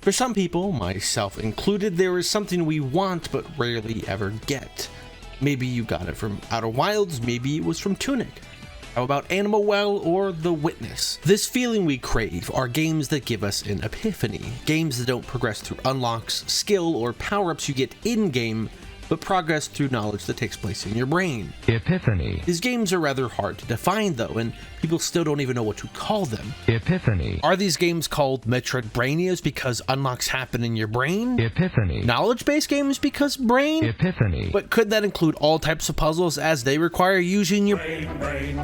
For some people, myself included, there is something we want but rarely ever get. Maybe you got it from Outer Wilds, maybe it was from Tunic. How about Animal Well or The Witness? This feeling we crave are games that give us an epiphany, games that don't progress through unlocks, skill, or power-ups you get in-game, but progress through knowledge that takes place in your brain. Epiphany. These games are rather hard to define though, and people still don't even know what to call them. Epiphany. Are these games called Metroidvanias because unlocks happen in your brain? Epiphany. Knowledge-based games because brain? Epiphany. But could that include all types of puzzles as they require using your brain?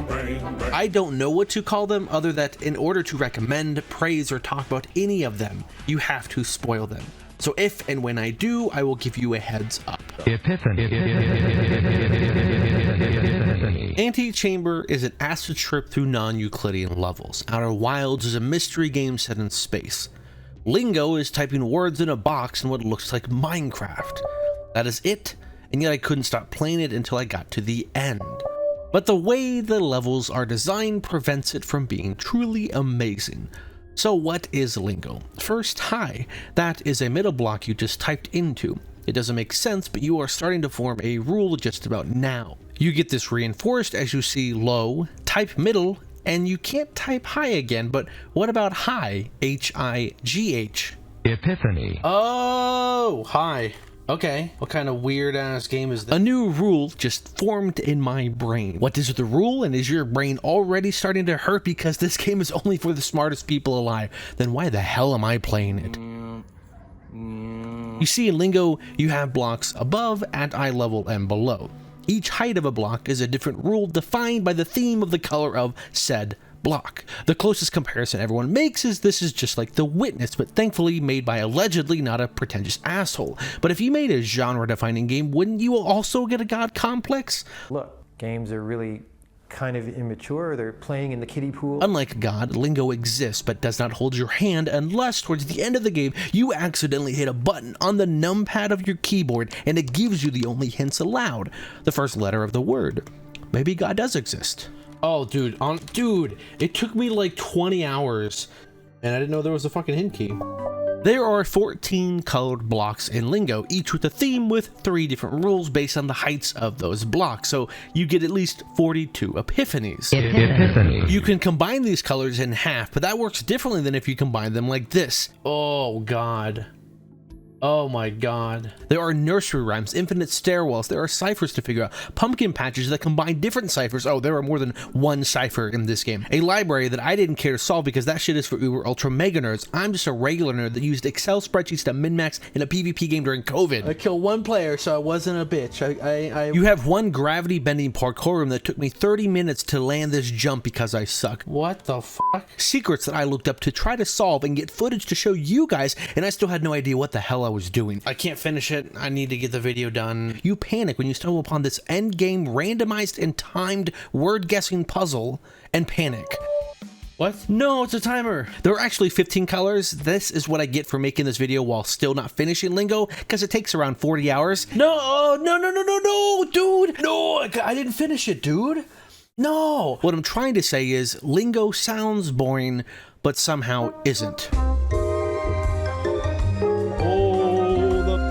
I don't know what to call them other than in order to recommend, praise, or talk about any of them, you have to spoil them. So if and when I do, I will give you a heads up. Epiphany. Antechamber is an acid trip through non-Euclidean levels. Outer Wilds is a mystery game set in space. Lingo is typing words in a box in what looks like Minecraft. That is it, and yet I couldn't stop playing it until I got to the end. But the way the levels are designed prevents it from being truly amazing. So what is Lingo? First, hi. That is a middle block you just typed into. It doesn't make sense, but you are starting to form a rule just about now. You get this reinforced as you see low, type middle, and you can't type high again, but what about high? H-I-G-H. Epiphany. Oh, hi. Okay, what kind of weird ass game is this? A new rule just formed in my brain. What is the rule, and is your brain already starting to hurt because this game is only for the smartest people alive? Then why the hell am I playing it? You see, in Lingo, you have blocks above, at eye level, and below. Each height of a block is a different rule defined by the theme of the color of said block. The closest comparison everyone makes is this is just like The Witness, but thankfully made by allegedly not a pretentious asshole. But if you made a genre-defining game, wouldn't you also get a god complex? Look, games are really kind of immature. They're playing in the kiddie pool. Unlike God, Lingo exists but does not hold your hand unless towards the end of the game you accidentally hit a button on the numpad of your keyboard and it gives you the only hints allowed, the first letter of the word. Maybe God does exist. Oh, dude, it took me like 20 hours and I didn't know there was a fucking hint key. There are 14 colored blocks in Lingo, each with a theme with 3 different rules based on the heights of those blocks, so you get at least 42 epiphanies. Epiphany. You can combine these colors in half, but that works differently than if you combine them like this. Oh god. Oh my god. There are nursery rhymes, infinite stairwells, there are ciphers to figure out, pumpkin patches that combine different ciphers. Oh, there are more than one cipher in this game. A library that I didn't care to solve because that shit is for uber ultra mega nerds. I'm just a regular nerd that used Excel spreadsheets to min-max in a PvP game during COVID. I killed one player, so I wasn't a bitch. You have one gravity bending parkour room that took me 30 minutes to land this jump because I suck. What the fuck? Secrets that I looked up to try to solve and get footage to show you guys, and I still had no idea what the hell I was doing. I can't finish it. I need to get the video done. You panic when you stumble upon this end game randomized and timed word guessing puzzle and panic. What? No, it's a timer. There are actually 15 colors. This is what I get for making this video while still not finishing Lingo, because it takes around 40 hours. No, dude. No, I didn't finish it, dude. No. What I'm trying to say is Lingo sounds boring, but somehow isn't.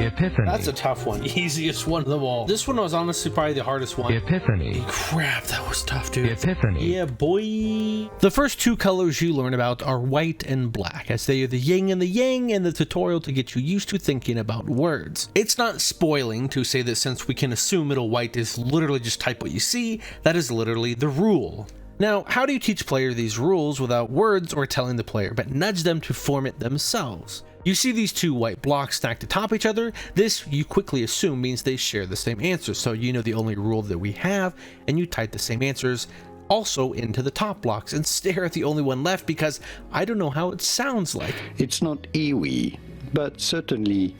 Epiphany. That's a tough one. Easiest one of them all. This one was honestly probably the hardest one. Epiphany. Crap, that was tough, dude. Epiphany. Yeah, boy. The first 2 colors you learn about are white and black, as they are the yin and the yang in the tutorial to get you used to thinking about words. It's not spoiling to say that since we can assume middle white is literally just type what you see, that is literally the rule. Now, how do you teach player these rules without words or telling the player, but nudge them to form it themselves? You see these 2 white blocks stacked atop each other. This, you quickly assume, means they share the same answers, so you know the only rule that we have, and you type the same answers also into the top blocks and stare at the only one left because I don't know how it sounds like. It's not iwi, but certainly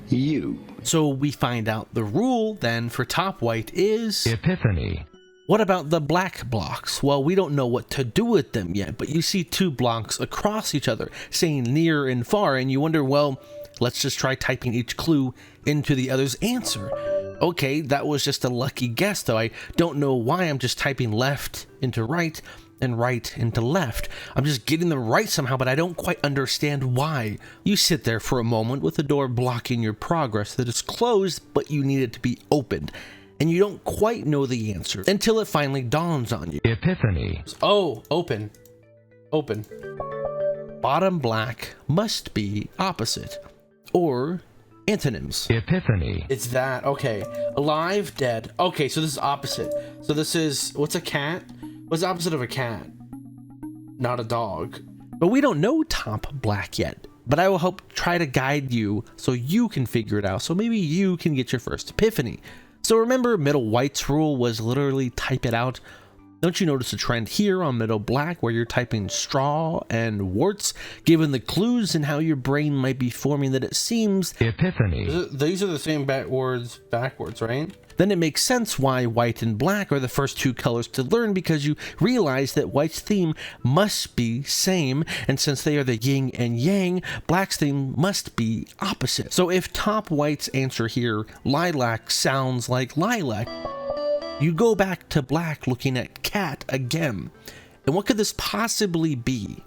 you. So we find out the rule then for top white is Epiphany. What about the black blocks? Well, we don't know what to do with them yet, but you see 2 blocks across each other saying near and far, and you wonder, well, let's just try typing each clue into the other's answer. Okay, that was just a lucky guess, though. I don't know why I'm just typing left into right. and right into left. I'm just getting them right somehow, but I don't quite understand why. You sit there for a moment with the door blocking your progress that is closed, but you need it to be opened. And you don't quite know the answer until it finally dawns on you. Epiphany. Oh, open. Open. Bottom black must be opposite. Or antonyms. Epiphany. It's that. Okay. Alive, dead. Okay, so this is opposite. So this is, what's a cat? What's the opposite of a cat? Not a dog. But we don't know top black yet. But I will help try to guide you so you can figure it out. So maybe you can get your first epiphany. So remember, middle white's rule was literally type it out. Don't you notice a trend here on middle black where you're typing straw and warts, given the clues and how your brain might be forming that it seems Epiphany. these are the same words backwards, right? Then it makes sense why white and black are the first two colors to learn, because you realize that white's theme must be same, and since they are the yin and yang, black's theme must be opposite. So if top white's answer here, lilac, sounds like lilac, you go back to black looking at cat again. And what could this possibly be?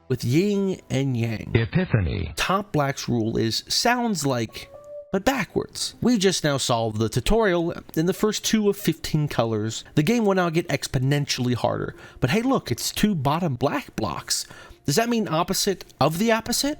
With yin and yang. Epiphany. Top black's rule is sounds like, but backwards. We just now solved the tutorial in the first 2 of 15 colors. The game will now get exponentially harder. But hey look, it's 2 bottom black blocks. Does that mean opposite of the opposite?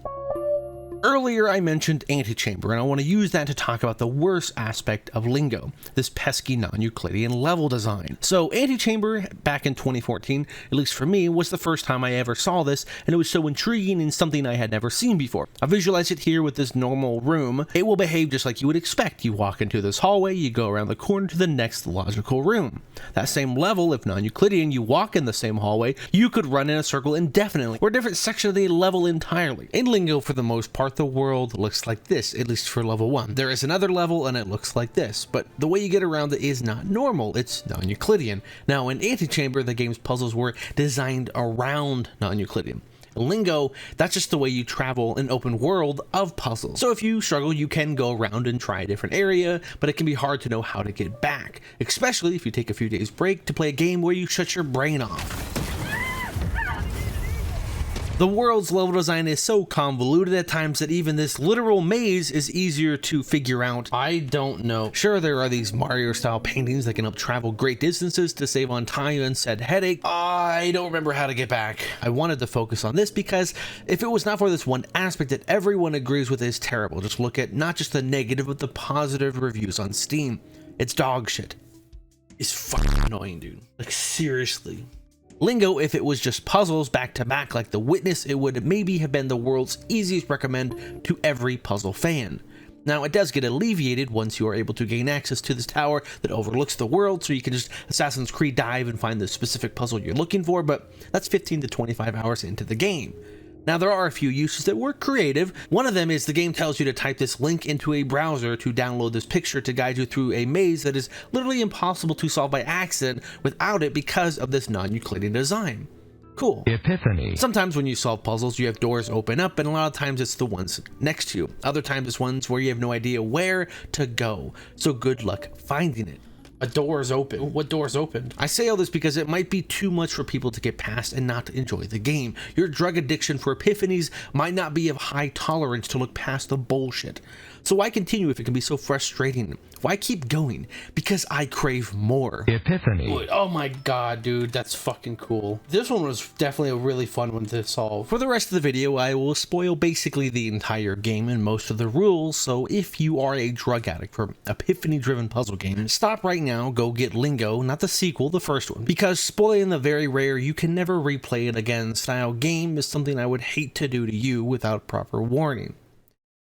Earlier I mentioned antechamber, and I want to use that to talk about the worst aspect of Lingo, this pesky non-Euclidean level design. So antechamber, back in 2014, at least for me, was the first time I ever saw this, and it was so intriguing and something I had never seen before. I visualize it here with this normal room. It will behave just like you would expect. You walk into this hallway, you go around the corner to the next logical room. That same level, if non-Euclidean, you walk in the same hallway, you could run in a circle indefinitely, or a different section of the level entirely. In Lingo, for the most part, the world looks like this, at least for level 1. There is another level and it looks like this, but the way you get around it is not normal, it's non-Euclidean. Now in Antechamber, the game's puzzles were designed around non-Euclidean. In Lingo, that's just the way you travel an open world of puzzles. So if you struggle, you can go around and try a different area, but it can be hard to know how to get back, especially if you take a few days break to play a game where you shut your brain off. The world's level design is so convoluted at times that even this literal maze is easier to figure out. I don't know. Sure, there are these Mario style paintings that can help travel great distances to save on time and said headache. I don't remember how to get back. I wanted to focus on this because if it was not for this one aspect that everyone agrees with is terrible, just look at not just the negative but the positive reviews on Steam. It's dog shit. It's fucking annoying, dude. Like seriously. Lingo, if it was just puzzles back to back like The Witness, it would maybe have been the world's easiest recommend to every puzzle fan. Now, it does get alleviated once you are able to gain access to this tower that overlooks the world, so you can just Assassin's Creed dive and find the specific puzzle you're looking for, but that's 15 to 25 hours into the game. Now, there are a few uses that were creative. One of them is the game tells you to type this link into a browser to download this picture to guide you through a maze that is literally impossible to solve by accident without it because of this non-Euclidean design. Cool. Epiphany. Sometimes when you solve puzzles, you have doors open up, and a lot of times it's the ones next to you. Other times it's ones where you have no idea where to go. So good luck finding it. A door is open. What door is open? I say all this because it might be too much for people to get past and not enjoy the game. Your drug addiction for epiphanies might not be of high tolerance to look past the bullshit. So why continue if it can be so frustrating? Why keep going? Because I crave more. Epiphany. Oh my god, dude, that's fucking cool. This one was definitely a really fun one to solve. For the rest of the video, I will spoil basically the entire game and most of the rules, so if you are a drug addict for epiphany-driven puzzle games, stop right now, go get Lingo, not the sequel, the first one, because spoiling the very rare you can never replay it again style game is something I would hate to do to you without proper warning.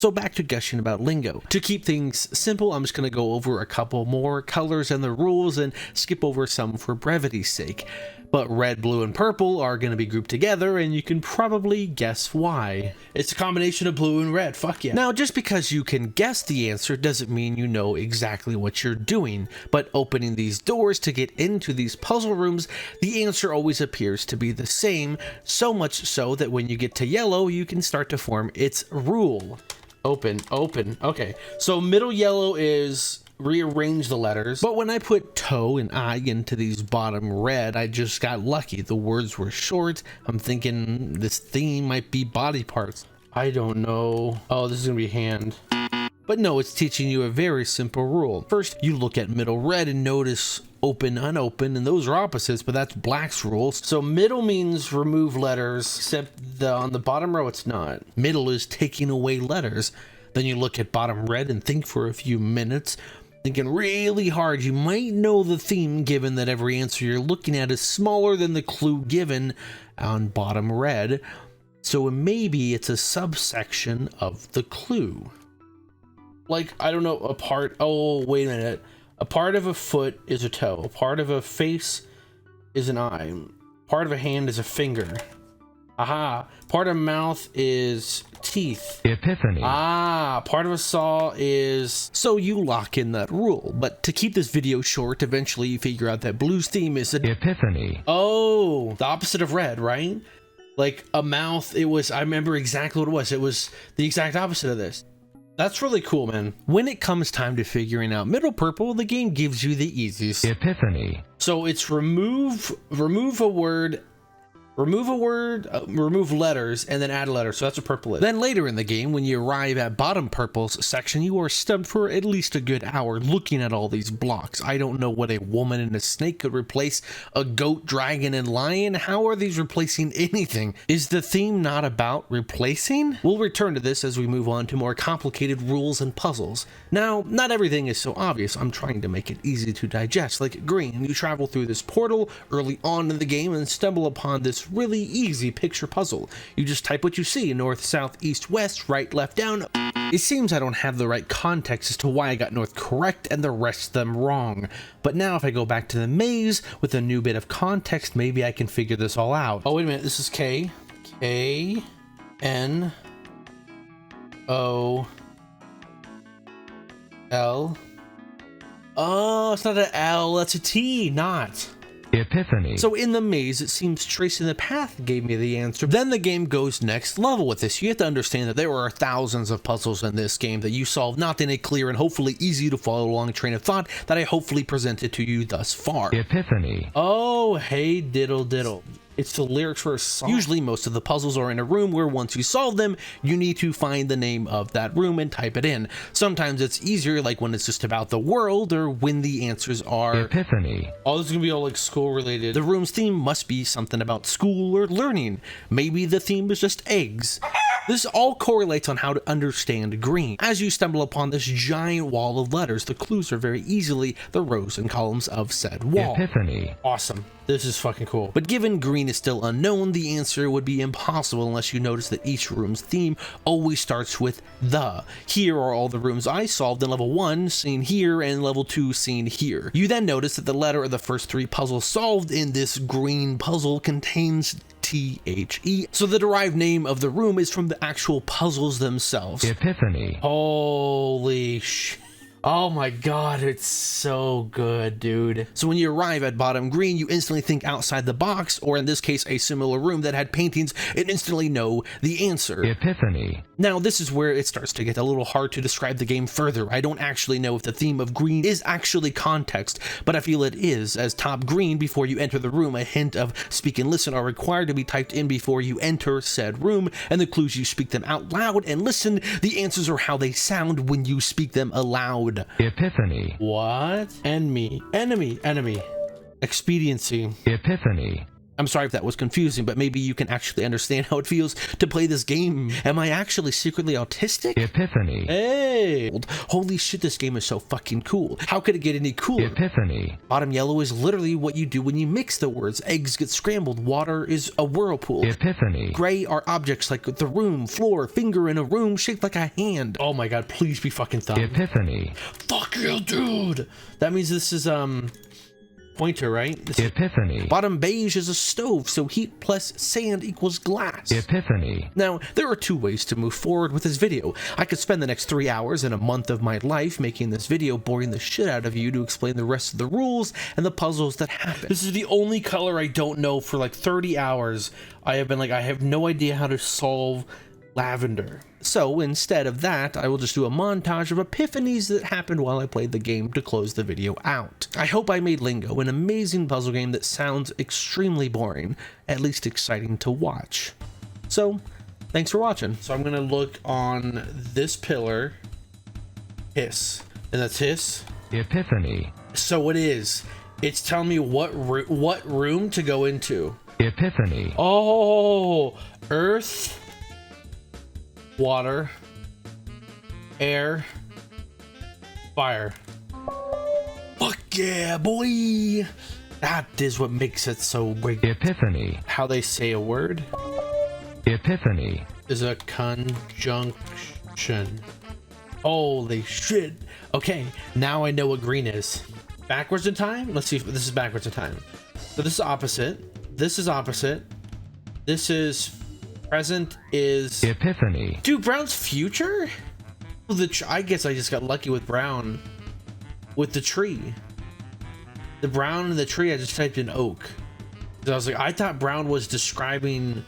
So back to gushing about Lingo. To keep things simple, I'm just going to go over a couple more colors and the rules and skip over some for brevity's sake. But red, blue, and purple are going to be grouped together, and you can probably guess why. It's a combination of blue and red, fuck yeah. Now, just because you can guess the answer doesn't mean you know exactly what you're doing, but opening these doors to get into these puzzle rooms, the answer always appears to be the same, so much so that when you get to yellow, you can start to form its rule. Open, open, okay. So middle yellow is rearrange the letters. But when I put toe and I into these bottom red, I just got lucky. The words were short. I'm thinking this theme might be body parts. I don't know. Oh, this is gonna be hand. But no, it's teaching you a very simple rule. First, you look at middle red and notice open, unopened, and those are opposites, but that's black's rule. So middle means remove letters, except on the bottom row, it's not. Middle is taking away letters. Then you look at bottom red and think for a few minutes, thinking really hard. You might know the theme given that every answer you're looking at is smaller than the clue given on bottom red. So maybe it's a subsection of the clue. Like, I don't know, a part, oh, wait a minute. A part of a foot is a toe. A part of a face is an eye. Part of a hand is a finger. Aha. Part of a mouth is teeth. Epiphany. Ah, part of a saw is... So you lock in that rule. But to keep this video short, eventually you figure out that blue's theme is a... Epiphany. Oh, the opposite of red, right? Like a mouth, it was... I remember exactly what it was. It was the exact opposite of this. That's really cool, man. When it comes time to figuring out middle purple, the game gives you the easiest. Epiphany. So it's remove a word, remove letters, and then add a letter. So that's what purple is. Then later in the game, when you arrive at bottom purple's section, you are stumped for at least a good hour looking at all these blocks. I don't know what a woman and a snake could replace. A goat, dragon, and lion? How are these replacing anything? Is the theme not about replacing? We'll return to this as we move on to more complicated rules and puzzles. Now, not everything is so obvious. I'm trying to make it easy to digest. Like green, you travel through this portal early on in the game and stumble upon this really easy picture puzzle. You just type what you see: north, south, east, west, right, left, down. It seems I don't have the right context as to why I got north correct and the rest of them wrong. But now if I go back to the maze with a new bit of context, maybe I can figure this all out. Oh, wait a minute. This is K. K. N. O. L. Oh, it's not an L. That's a T, not. Epiphany. So in the maze, it seems tracing the path gave me the answer. Then the game goes next level with this. You have to understand that there are thousands of puzzles in this game that you solve not in a clear and hopefully easy to follow along train of thought that I hopefully presented to you thus far. Epiphany. Oh, hey diddle diddle. It's the lyrics for a song. Usually most of the puzzles are in a room where once you solve them, you need to find the name of that room and type it in. Sometimes it's easier, like when it's just about the world or when the answers are... Epiphany. Oh, this is gonna be all like school related. The room's theme must be something about school or learning. Maybe the theme is just eggs. This all correlates on how to understand green. As you stumble upon this giant wall of letters, the clues are very easily the rows and columns of said wall. Epiphany. Awesome. This is fucking cool. But given green is still unknown, the answer would be impossible unless you notice that each room's theme always starts with the. Here are all the rooms I solved in level 1, seen here, and level 2, seen here. You then notice that the letter of the first 3 puzzles solved in this green puzzle contains THE. So the derived name of the room is from the actual puzzles themselves. Epiphany. Holy shit. Oh my god, it's so good, dude. So when you arrive at bottom green, you instantly think outside the box, or in this case, a similar room that had paintings, and instantly know the answer. Epiphany. Now, this is where it starts to get a little hard to describe the game further. I don't actually know if the theme of green is actually context, but I feel it is, as top green before you enter the room, a hint of speak and listen are required to be typed in before you enter said room, and the clues you speak them out loud and listen, the answers are how they sound when you speak them aloud. Epiphany. What? Enemy. Enemy. Expediency. Epiphany. I'm sorry if that was confusing, but maybe you can actually understand how it feels to play this game. Am I actually secretly autistic? Epiphany. Hey! Holy shit, this game is so fucking cool. How could it get any cooler? Epiphany. Bottom yellow is literally what you do when you mix the words. Eggs get scrambled. Water is a whirlpool. Epiphany. Gray are objects like the room, floor, finger in a room shaped like a hand. Oh my god, please be fucking thumb. Epiphany. Fuck you, dude! That means this is, pointer, right? This Epiphany. bottom beige is a stove, so heat plus sand equals glass. Epiphany. Now, there are 2 ways to move forward with this video. I could spend the next 3 hours and a month of my life making this video, boring the shit out of you to explain the rest of the rules and the puzzles that happen. This is the only color I don't know. For like 30 hours, I have been like, I have no idea how to solve lavender. So instead of that, I will just do a montage of epiphanies that happened while I played the game to close the video out. I hope I made Lingo an amazing puzzle game that sounds extremely boring, at least exciting to watch. So, thanks for watching. So I'm gonna look on this pillar, hiss, and that's hiss. Epiphany. So it's telling me what room to go into. Epiphany. Oh, earth, water, air, fire. Fuck yeah, boy! That is what makes it so great. Epiphany. How they say a word Epiphany. is a conjunction. Holy shit. Okay, now I know what green is. Backwards in time? Let's see if this is backwards in time. So this is opposite. This is opposite. This is present is... Epiphany. Dude, brown's future? I guess I just got lucky with brown. With the tree. The brown in the tree, I just typed in oak. So I was like, I thought brown was describing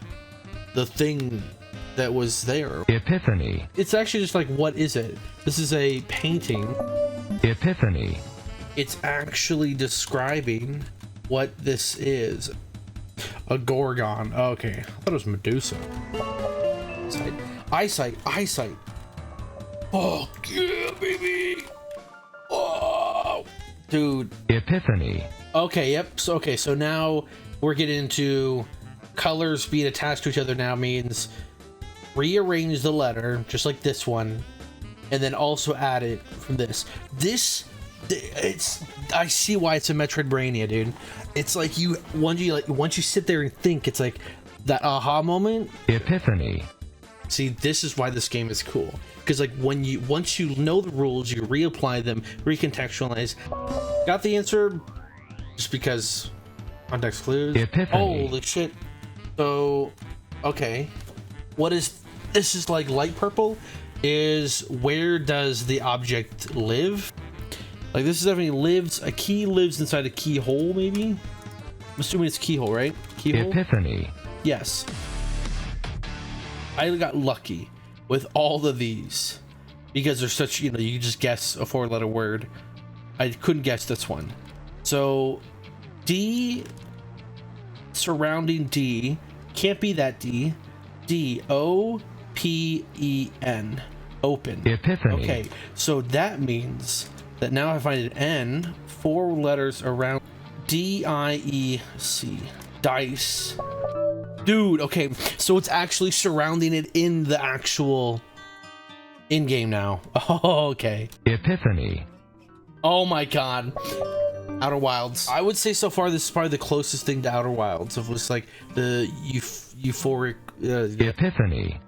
the thing that was there. Epiphany. It's actually just like, what is it? This is a painting. Epiphany. It's actually describing what this is. A gorgon. Okay. I thought it was Medusa. Eyesight. Oh, yeah, baby. Oh, dude. Epiphany. Okay, yep. So now we're getting into colors being attached to each other now means rearrange the letter just like this one, and then also add it from this. I see why it's a Metroidvania, dude. It's like once you sit there and think, it's like that aha moment. Epiphany. See, this is why this game is cool, because like once you know the rules, you reapply them, recontextualize. Got the answer just because context clues. Epiphany. Holy shit. So okay, this is like light purple is where does the object live? Like this is definitely lives, a key lives inside a keyhole, maybe? I'm assuming it's keyhole, right? Keyhole? Epiphany. Yes. I got lucky with all of these because they're such, you can just guess a 4-letter word. I couldn't guess this one. So D surrounding D can't be that D. D-O-P-E-N. Open. Epiphany. Okay, so that means that now I find an N, 4 letters around D-I-E-C. Dice. Dude, okay, so it's actually surrounding it in the actual in-game now. Oh, okay. Epiphany. Oh my god. Outer Wilds. I would say so far this is probably the closest thing to Outer Wilds. It was like the euphoric... Epiphany.